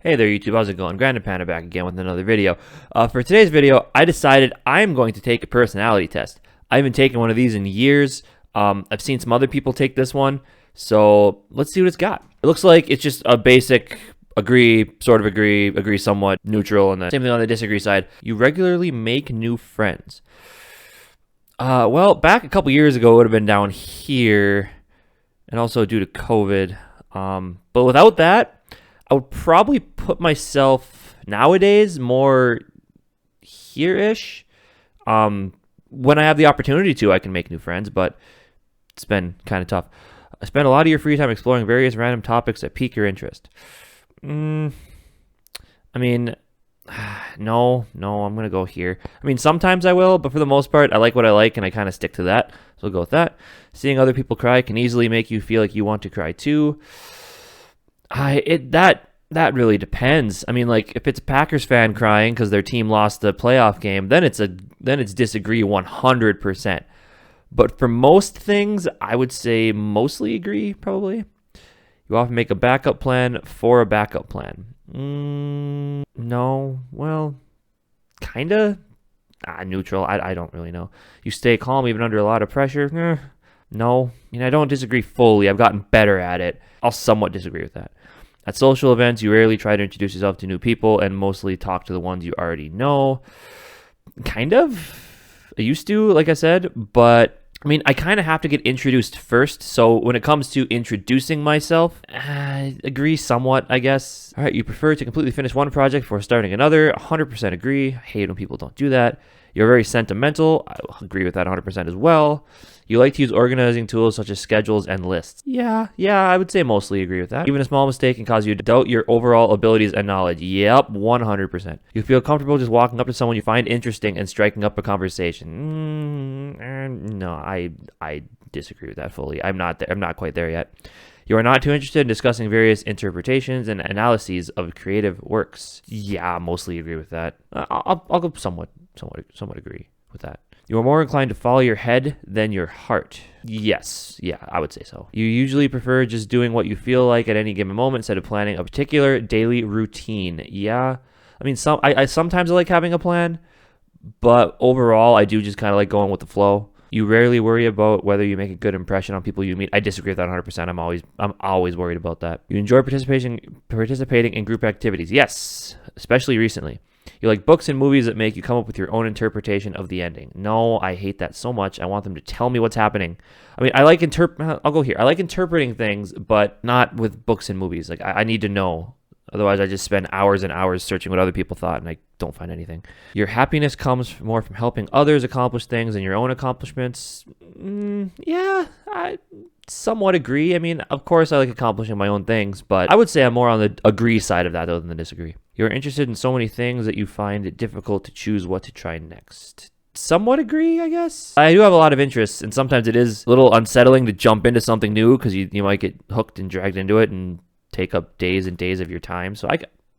Hey there YouTube, how's it going? Grandin Panda back again with another video. For today's video, I decided I'm going to take a personality test. I haven't taken one of these in years. I've seen some other people take this one, so let's see what it's got. It looks like it's just a basic agree, sort of agree somewhat, neutral, and the same thing on the disagree side. You regularly make new friends. Well, back a couple years ago, it would have been down here, and also due to COVID. But without that, I would probably put myself nowadays more here-ish. When I have the opportunity to, I can make new friends, but it's been kind of tough. I spend a lot of your free time exploring various random topics that pique your interest. I mean, no, I'm going to go here. I mean, sometimes I will, but for the most part, I like what I like, and I kind of stick to that. So we'll go with that. Seeing other people cry can easily make you feel like you want to cry too. That really depends. I mean, like if it's a Packers fan crying because their team lost the playoff game, then it's disagree 100%. But for most things, I would say mostly agree. Probably. You often make a backup plan for a backup plan. No. Well, kinda. Neutral. I don't really know. You stay calm even under a lot of pressure. No. I mean, I don't disagree fully. I've gotten better at it. I'll somewhat disagree with that. At social events, you rarely try to introduce yourself to new people and mostly talk to the ones you already know. Kind of. I used to, like I said, but I mean, I kind of have to get introduced first. So when it comes to introducing myself, I agree somewhat, I guess. All right, you prefer to completely finish one project before starting another. 100% agree. I hate when people don't do that. You're very sentimental. I agree with that 100% as well. You like to use organizing tools such as schedules and lists. Yeah, I would say mostly agree with that. Even a small mistake can cause you to doubt your overall abilities and knowledge. Yep, 100%. You feel comfortable just walking up to someone you find interesting and striking up a conversation. No, I disagree with that fully. I'm not quite there yet. You are not too interested in discussing various interpretations and analyses of creative works. Yeah, mostly agree with that. I'll go somewhat agree with that. You are more inclined to follow your head than your heart. Yes, yeah, I would say so. You usually prefer just doing what you feel like at any given moment instead of planning a particular daily routine. Yeah, I mean, I sometimes like having a plan, but overall, I do just kind of like going with the flow. You rarely worry about whether you make a good impression on people you meet. I disagree with that 100%. I'm always worried about that. You enjoy participating in group activities. Yes, especially recently. You like books and movies that make you come up with your own interpretation of the ending. No, I hate that so much. I want them to tell me what's happening. I mean, I'll go here. I like interpreting things, but not with books and movies. Like, I need to know. Otherwise, I just spend hours and hours searching what other people thought, and I don't find anything. Your happiness comes more from helping others accomplish things than your own accomplishments. Yeah, I somewhat agree. I mean, of course, I like accomplishing my own things, but I would say I'm more on the agree side of that though than the disagree. You're interested in so many things that you find it difficult to choose what to try next. Somewhat agree, I guess. I do have a lot of interests, and sometimes it is a little unsettling to jump into something new because you might get hooked and dragged into it and take up days and days of your time. So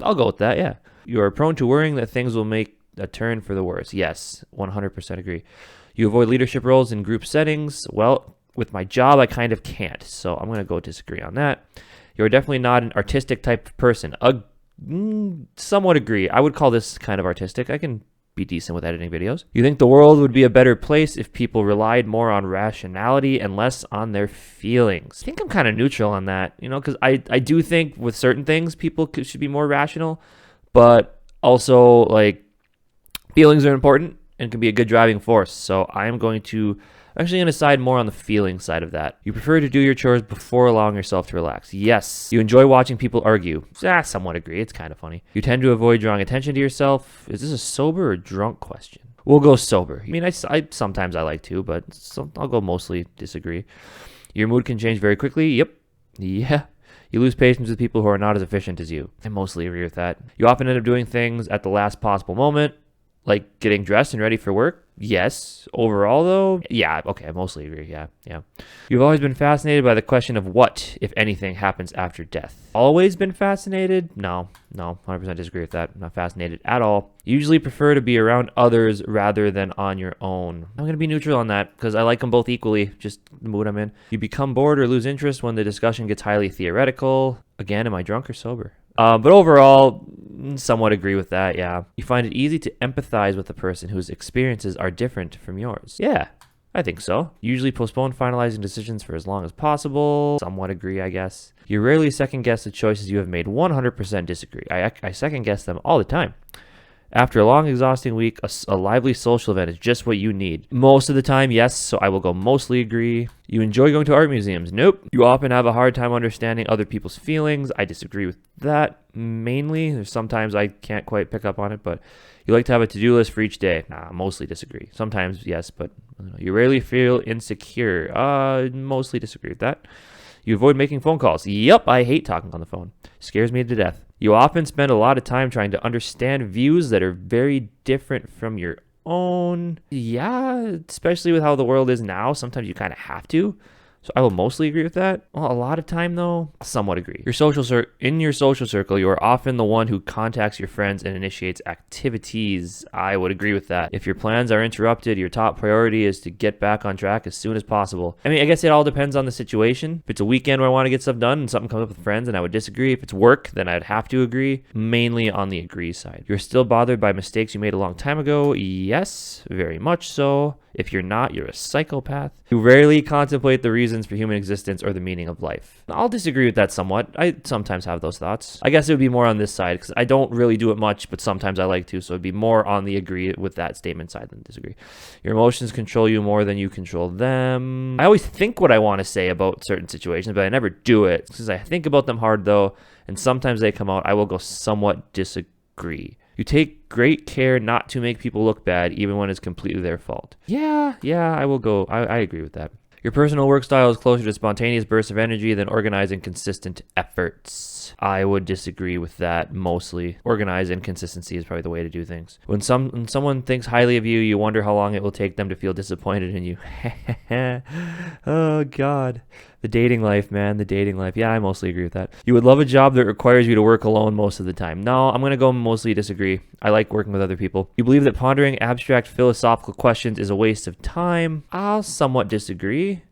I'll go with that, yeah. You are prone to worrying that things will make a turn for the worse. Yes, 100% agree. You avoid leadership roles in group settings. Well, with my job, I kind of can't. So I'm going to go disagree on that. You're definitely not an artistic type of person. Somewhat agree. I would call this kind of artistic. I can be decent with editing videos. You think the world would be a better place if people relied more on rationality and less on their feelings. I think I'm kind of neutral on that, because I do think with certain things people should be more rational, but also like feelings are important and can be a good driving force. So I'm actually going to side more on the feeling side of that. You prefer to do your chores before allowing yourself to relax. Yes. You enjoy watching people argue. Somewhat agree. It's kind of funny. You tend to avoid drawing attention to yourself. Is this a sober or drunk question? We'll go sober. I mean, I sometimes I like to, but I'll go mostly disagree. Your mood can change very quickly. Yep. Yeah. You lose patience with people who are not as efficient as you. I mostly agree with that. You often end up doing things at the last possible moment, like getting dressed and ready for work. Yes. Overall, though, yeah, okay, I mostly agree. Yeah. You've always been fascinated by the question of what, if anything, happens after death. Always been fascinated? No, 100% disagree with that. I'm not fascinated at all. You usually prefer to be around others rather than on your own. I'm going to be neutral on that because I like them both equally, just the mood I'm in. You become bored or lose interest when the discussion gets highly theoretical. Again, am I drunk or sober? But overall, somewhat agree with that. Yeah. You find it easy to empathize with a person whose experiences are different from yours. Yeah. I think so. Usually postpone finalizing decisions for as long as possible. Somewhat agree, I guess. You rarely second guess the choices you have made. 100% disagree. I second guess them all the time. After a long, exhausting week, a lively social event is just what you need. Most of the time, yes, so I will go mostly agree. You enjoy going to art museums? Nope. You often have a hard time understanding other people's feelings. I disagree with that mainly. There's sometimes I can't quite pick up on it, but you like to have a to-do list for each day. Nah, mostly disagree. Sometimes, yes, but you rarely feel insecure. Mostly disagree with that. You avoid making phone calls. Yep, I hate talking on the phone. Scares me to death. You often spend a lot of time trying to understand views that are very different from your own. Yeah, especially with how the world is now, sometimes you kind of have to. So I will mostly agree with that. Well, a lot of time though, I'll somewhat agree. In your social circle, you are often the one who contacts your friends and initiates activities. I would agree with that. If your plans are interrupted, your top priority is to get back on track as soon as possible. I mean, I guess it all depends on the situation. If it's a weekend where I want to get stuff done and something comes up with friends, then I would disagree. If it's work, then I'd have to agree. Mainly on the agree side. You're still bothered by mistakes you made a long time ago. Yes, very much so. If you're not, you're a psychopath. You rarely contemplate the reasons for human existence or the meaning of life. I'll disagree with that somewhat. I sometimes have those thoughts. I guess it would be more on this side because I don't really do it much, but sometimes I like to. So it'd be more on the agree with that statement side than disagree. Your emotions control you more than you control them. I always think what I want to say about certain situations, but I never do it because I think about them hard though. And sometimes they come out. I will go somewhat disagree. You take great care not to make people look bad, even when it's completely their fault. Yeah, I will go. I agree with that. Your personal work style is closer to spontaneous bursts of energy than organized and consistent efforts. I would disagree with that mostly. Organized and consistency is probably the way to do things. When someone thinks highly of you, you wonder how long it will take them to feel disappointed in you. Oh, God. The dating life, man. The dating life. Yeah, I mostly agree with that. You would love a job that requires you to work alone most of the time. No, I'm going to go mostly disagree. I like working with other people. You believe that pondering abstract philosophical questions is a waste of time. I'll somewhat disagree.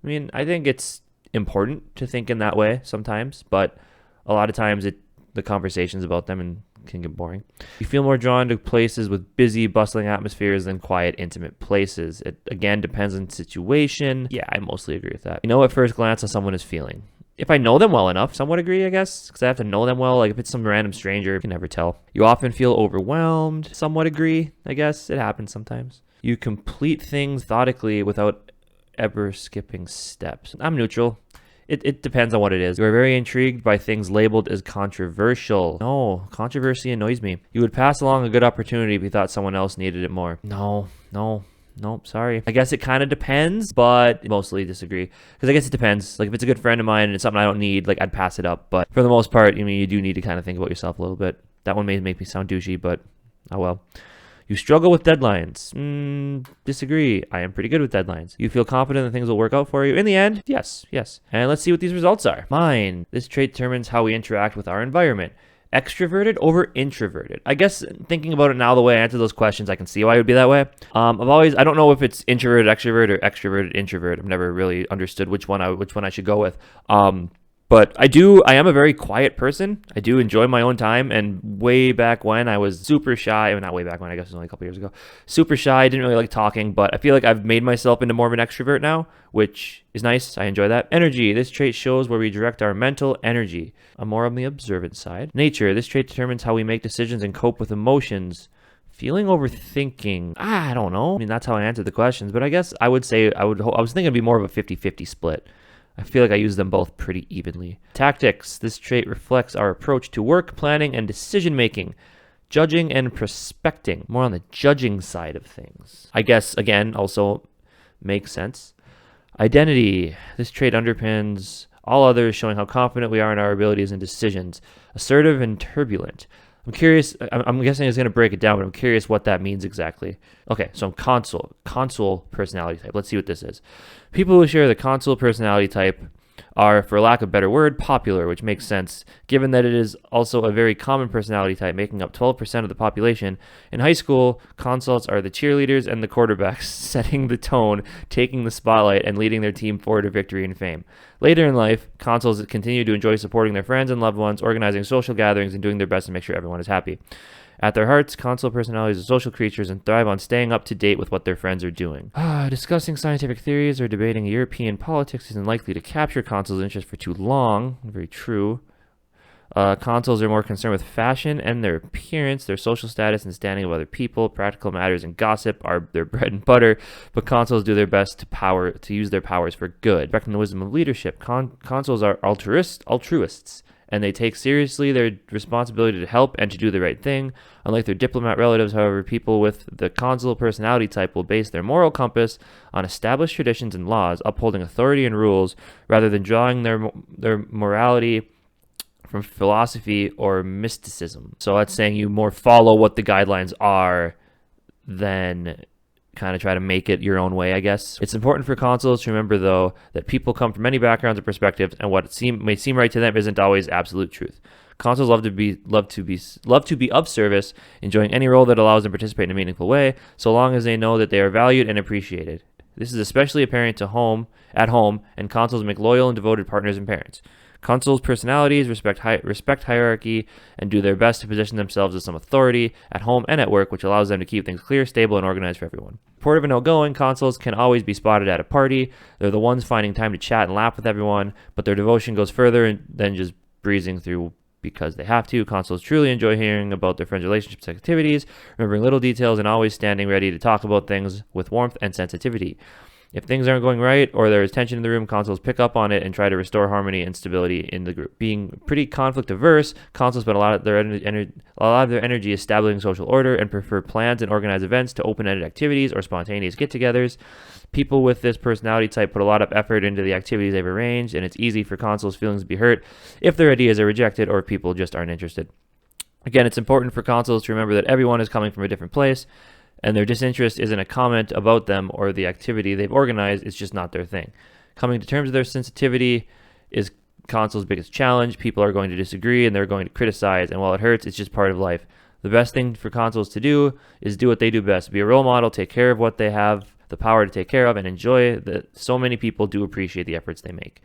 I mean, I think it's important to think in that way sometimes, but a lot of times the conversations about them and can get boring. You feel more drawn to places with busy, bustling atmospheres than quiet, intimate places. It again depends on the situation. Yeah, I mostly agree with that. You know at first glance how someone is feeling. If I know them well enough, somewhat agree, I guess, because I have to know them well. Like if it's some random stranger, you can never tell. You often feel overwhelmed. Somewhat agree, I guess. It happens sometimes. You complete things methodically without ever skipping steps. I'm neutral. It depends on what it is. You are very intrigued by things labeled as controversial. No, controversy annoys me. You would pass along a good opportunity if you thought someone else needed it more. No, sorry. I guess it kind of depends, but mostly disagree. Because I guess it depends. Like if it's a good friend of mine and it's something I don't need, like I'd pass it up. But for the most part, I mean, you do need to kind of think about yourself a little bit. That one may make me sound douchey, but oh well. You struggle with deadlines. Disagree. I am pretty good with deadlines. You feel confident that things will work out for you. In the end, yes. And let's see what these results are. Mine. This trait determines how we interact with our environment. Extroverted over introverted. I guess thinking about it now, the way I answer those questions, I can see why it would be that way. I don't know if it's introverted extrovert or extroverted introvert. I've never really understood which one I should go with. But I am a very quiet person. I do enjoy my own time. And way back when I was super shy, not way back when, I guess it was only a couple years ago, super shy. I didn't really like talking, but I feel like I've made myself into more of an extrovert now, which is nice. I enjoy that. Energy. This trait shows where we direct our mental energy. I'm more on the observant side. Nature. This trait determines how we make decisions and cope with emotions. Feeling overthinking. I don't know. I mean, that's how I answered the questions, but I guess I would say I was thinking it'd be more of a 50-50 split. I feel like I use them both pretty evenly. Tactics. This trait reflects our approach to work, planning, and decision-making. Judging and prospecting. More on the judging side of things. I guess, again, also makes sense. Identity. This trait underpins all others, showing how confident we are in our abilities and decisions. Assertive and turbulent. I'm curious, I'm guessing it's going to break it down, but I'm curious what that means exactly. Okay, so I'm console personality type. Let's see what this is. People who share the console personality type are, for lack of a better word, popular, which makes sense, given that it is also a very common personality type, making up 12% of the population. In high school, consults are the cheerleaders and the quarterbacks, setting the tone, taking the spotlight, and leading their team forward to victory and fame. Later in life, consuls continue to enjoy supporting their friends and loved ones, organizing social gatherings, and doing their best to make sure everyone is happy. At their hearts, consul personalities are social creatures and thrive on staying up to date with what their friends are doing. Discussing scientific theories or debating European politics isn't likely to capture consuls' interest for too long. Very true. Consuls are more concerned with fashion and their appearance, their social status and standing of other people. Practical matters and gossip are their bread and butter, but consuls do their best to use their powers for good. Respecting the wisdom of leadership, consuls are altruists, and they take seriously their responsibility to help and to do the right thing. Unlike their diplomat relatives, however, people with the consul personality type will base their moral compass on established traditions and laws, upholding authority and rules, rather than drawing their morality from philosophy or mysticism. So that's saying you more follow what the guidelines are than kind of try to make it your own way, I guess. It's important for consuls to remember, though, that people come from many backgrounds and perspectives, and what may seem right to them isn't always absolute truth. Consuls love to be of service, enjoying any role that allows them to participate in a meaningful way, so long as they know that they are valued and appreciated. This is especially apparent at home, and consuls make loyal and devoted partners and parents. Consuls' personalities respect hierarchy and do their best to position themselves as some authority at home and at work, which allows them to keep things clear, stable, and organized for everyone. Supportive and outgoing, consuls can always be spotted at a party. They're the ones finding time to chat and laugh with everyone, but their devotion goes further than just breezing through because they have to. Consuls truly enjoy hearing about their friends' relationships and activities, remembering little details, and always standing ready to talk about things with warmth and sensitivity. If things aren't going right or there is tension in the room, consuls pick up on it and try to restore harmony and stability in the group. Being pretty conflict averse, consuls spend a lot of their energy establishing social order and prefer planned and organized events to open-ended activities or spontaneous get-togethers. People with this personality type put a lot of effort into the activities they've arranged, and it's easy for consuls' feelings to be hurt if their ideas are rejected or people just aren't interested. Again, it's important for consuls to remember that everyone is coming from a different place, and their disinterest isn't a comment about them or the activity they've organized. It's just not their thing. Coming to terms with their sensitivity is consuls' biggest challenge. People are going to disagree and they're going to criticize, and while it hurts, it's just part of life. The best thing for consuls to do is do what they do best. Be a role model, take care of what they have the power to take care of, and enjoy that so many people do appreciate the efforts they make.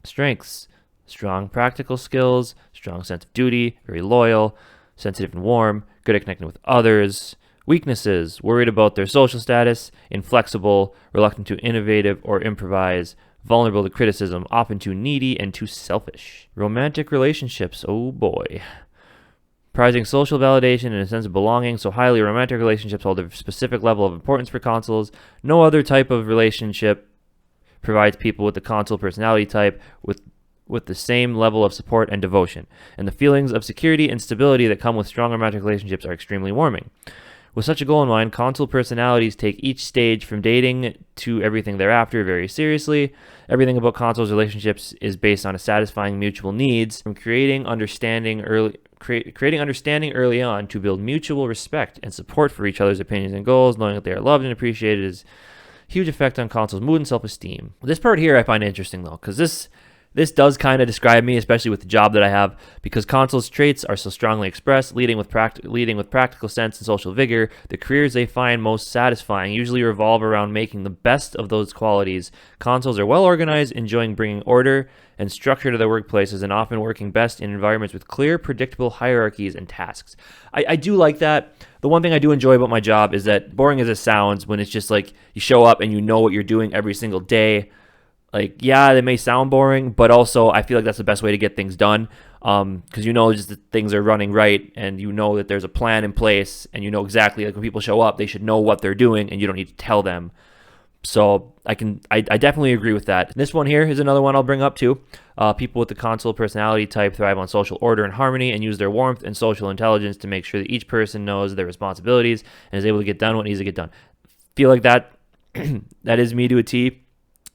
Strengths: strong practical skills, strong sense of duty, very loyal, sensitive and warm, good at connecting with others. Weaknesses: worried about their social status, inflexible, reluctant to innovative or improvise, vulnerable to criticism, often too needy and too selfish. Romantic relationships: oh boy. Prizing social validation and a sense of belonging so highly, romantic relationships hold a specific level of importance for consuls. No other type of relationship provides people with the consul personality type with the same level of support and devotion, and the feelings of security and stability that come with strong romantic relationships are extremely warming. With such a goal in mind, consul personalities take each stage from dating to everything thereafter very seriously. Everything about consuls' relationships is based on a satisfying mutual needs, from creating understanding early on to build mutual respect and support for each other's opinions and goals, knowing that they are loved and appreciated is a huge effect on consuls' mood and self-esteem. This part here I find interesting, though, because this does kind of describe me, especially with the job that I have, because consuls' traits are so strongly expressed, leading with practical sense and social vigor. The careers they find most satisfying usually revolve around making the best of those qualities. Consuls are well organized, enjoying bringing order and structure to their workplaces, and often working best in environments with clear, predictable hierarchies and tasks. I do like that. The one thing I do enjoy about my job is that, boring as it sounds, when it's just like you show up and you know what you're doing every single day, like, yeah, they may sound boring, but also I feel like that's the best way to get things done, because you know just that things are running right, and you know that there's a plan in place, and you know exactly, like, when people show up, they should know what they're doing, and you don't need to tell them. So I definitely agree with that. This one here is another one I'll bring up too. People with the consul personality type thrive on social order and harmony, and use their warmth and social intelligence to make sure that each person knows their responsibilities and is able to get done what needs to get done. Feel like that that is me to a T.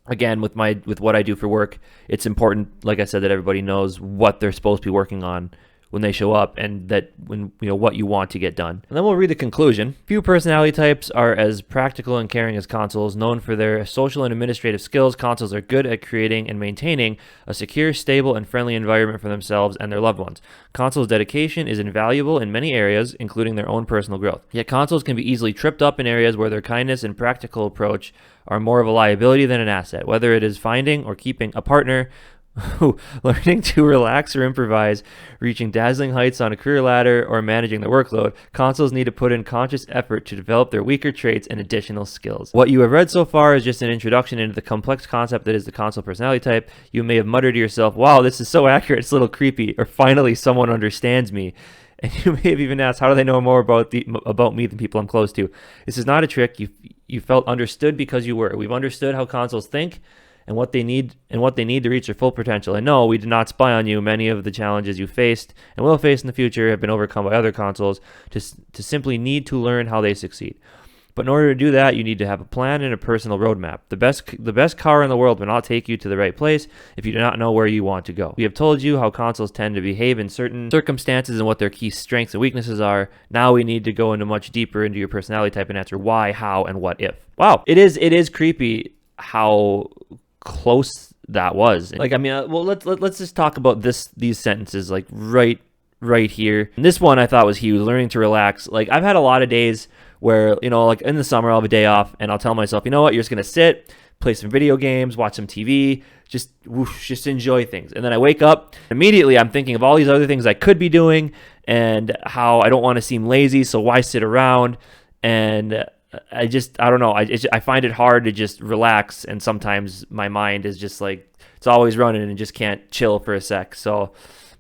Again, with what I do for work, it's important, like I said, that everybody knows what they're supposed to be working on when they show up, and that when what you want to get done. And then we'll read the conclusion. Few personality types are as practical and caring as consuls. Known for their social and administrative skills, consuls are good at creating and maintaining a secure, stable, and friendly environment for themselves and their loved ones. Consuls' dedication is invaluable in many areas, including their own personal growth. Yet consuls can be easily tripped up in areas where their kindness and practical approach are more of a liability than an asset, whether it is finding or keeping a partner, learning to relax or improvise, reaching dazzling heights on a career ladder, or managing their workload. Consuls need to put in conscious effort to develop their weaker traits and additional skills. What you have read so far is just an introduction into the complex concept that is the consul personality type. You may have muttered to yourself, wow, this is so accurate, it's a little creepy, or finally someone understands me. And you may have even asked, how do they know more about me than people I'm close to? This is not a trick. You felt understood because you were. We've understood how consuls think and what they need to reach their full potential. And no, we did not spy on you. Many of the challenges you faced and will face in the future have been overcome by other consuls to simply need to learn how they succeed. But in order to do that, you need to have a plan and a personal roadmap. The best car in the world will not take you to the right place if you do not know where you want to go. We have told you how consuls tend to behave in certain circumstances and what their key strengths and weaknesses are. Now we need to go into much deeper into your personality type and answer why, how, and what if. Wow, it is creepy how close that was. Like, I mean, well, let's just talk about these sentences, like right here. And this one I thought was huge. Learning to relax. Like, I've had a lot of days where, like in the summer I'll have a day off and I'll tell myself, you know what, you're just gonna sit, play some video games, watch some TV, just enjoy things. And then I wake up, immediately I'm thinking of all these other things I could be doing and how I don't want to seem lazy, so why sit around? And I don't know. I find it hard to just relax, and sometimes my mind is just like, it's always running and just can't chill for a sec. So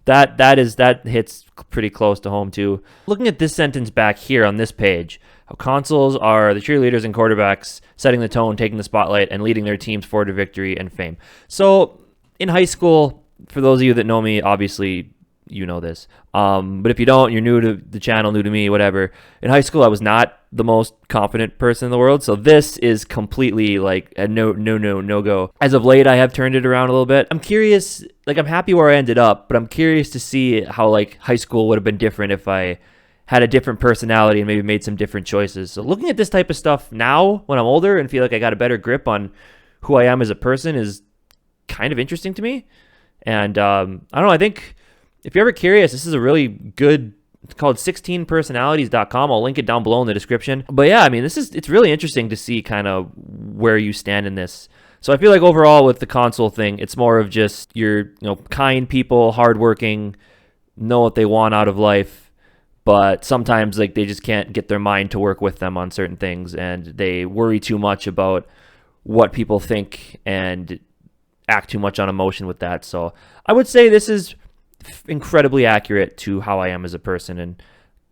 that hits pretty close to home too. Looking at this sentence back here on this page, how consuls are the cheerleaders and quarterbacks, setting the tone, taking the spotlight, and leading their teams forward to victory and fame. So in high school, for those of you that know me, obviously you know this. But if you don't, you're new to the channel, new to me, whatever. In high school, I was not the most confident person in the world. So this is completely like a no go. As of late, I have turned it around a little bit. I'm curious, like I'm happy where I ended up, but I'm curious to see how like high school would have been different if I had a different personality and maybe made some different choices. So looking at this type of stuff now when I'm older and feel like I got a better grip on who I am as a person is kind of interesting to me. And I don't know, I think if you're ever curious, this is a really good, it's called 16personalities.com. I'll link it down below in the description. But yeah, I mean, it's really interesting to see kind of where you stand in this. So I feel like overall with the consul thing, it's more of just you're, kind people, hardworking, know what they want out of life, but sometimes like they just can't get their mind to work with them on certain things, and they worry too much about what people think and act too much on emotion with that. So I would say this is incredibly accurate to how I am as a person, and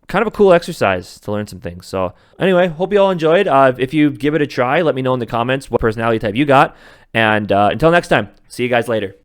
kind of a cool exercise to learn some things. So anyway, hope you all enjoyed. If you give it a try, let me know in the comments what personality type you got. And until next time, see you guys later.